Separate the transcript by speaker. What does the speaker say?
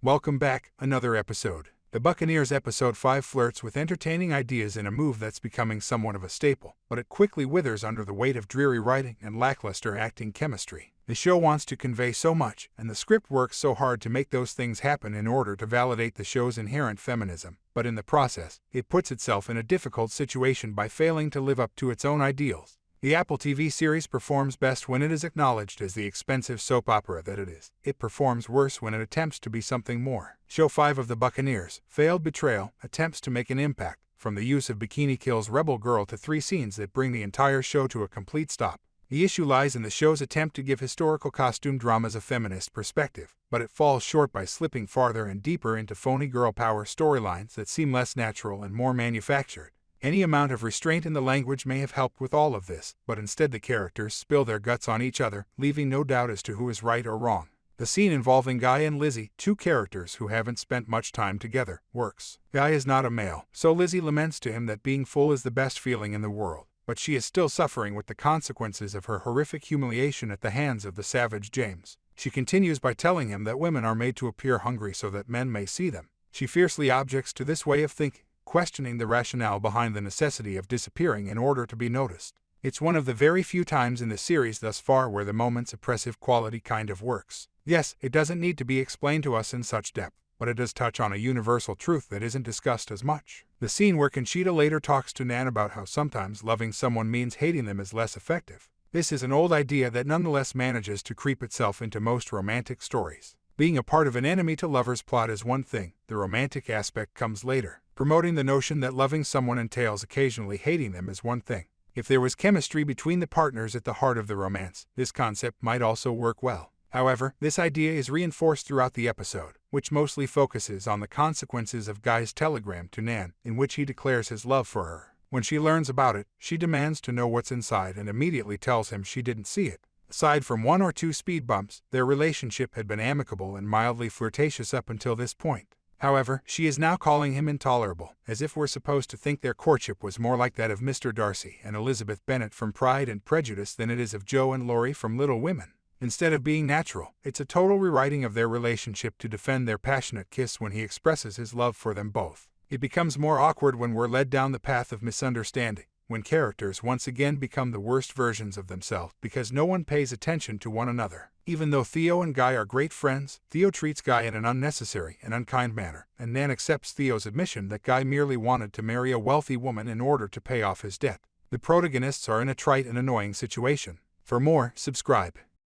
Speaker 1: Welcome back, another episode. The Buccaneers episode 5 flirts with entertaining ideas in a move that's becoming somewhat of a staple, but it quickly withers under the weight of dreary writing and lackluster acting chemistry. The show wants to convey so much, and the script works so hard to make those things happen in order to validate the show's inherent feminism, but in the process, it puts itself in a difficult situation by failing to live up to its own ideals. The Apple TV series performs best when it is acknowledged as the expensive soap opera that it is. It performs worse when it attempts to be something more. Show 5 of the Buccaneers, Failed Betrayal, attempts to make an impact, from the use of Bikini Kill's Rebel Girl to 3 scenes that bring the entire show to a complete stop. The issue lies in the show's attempt to give historical costume dramas a feminist perspective, but it falls short by slipping farther and deeper into phony girl power storylines that seem less natural and more manufactured. Any amount of restraint in the language may have helped with all of this, but instead the characters spill their guts on each other, leaving no doubt as to who is right or wrong. The scene involving Guy and Lizzie, 2 characters who haven't spent much time together, works. Guy is not a male, so Lizzie laments to him that being full is the best feeling in the world, but she is still suffering with the consequences of her horrific humiliation at the hands of the savage James. She continues by telling him that women are made to appear hungry so that men may see them. She fiercely objects to this way of thinking, questioning the rationale behind the necessity of disappearing in order to be noticed. It's one of the very few times in the series thus far where the moment's oppressive quality kind of works. Yes, it doesn't need to be explained to us in such depth, but it does touch on a universal truth that isn't discussed as much. The scene where Conchita later talks to Nan about how sometimes loving someone means hating them is less effective. This is an old idea that nonetheless manages to creep itself into most romantic stories. Being a part of an enemy-to-lovers plot is one thing, the romantic aspect comes later. Promoting the notion that loving someone entails occasionally hating them is one thing. If there was chemistry between the partners at the heart of the romance, this concept might also work well. However, this idea is reinforced throughout the episode, which mostly focuses on the consequences of Guy's telegram to Nan, in which he declares his love for her. When she learns about it, she demands to know what's inside and immediately tells him she didn't see it. Aside from 1 or 2 speed bumps, their relationship had been amicable and mildly flirtatious up until this point. However, she is now calling him intolerable, as if we're supposed to think their courtship was more like that of Mr. Darcy and Elizabeth Bennet from Pride and Prejudice than it is of Joe and Laurie from Little Women. Instead of being natural, it's a total rewriting of their relationship to defend their passionate kiss when he expresses his love for them both. It becomes more awkward when we're led down the path of misunderstanding, when characters once again become the worst versions of themselves because no one pays attention to one another. Even though Theo and Guy are great friends, Theo treats Guy in an unnecessary and unkind manner, and Nan accepts Theo's admission that Guy merely wanted to marry a wealthy woman in order to pay off his debt. The protagonists are in a trite and annoying situation. For more, subscribe.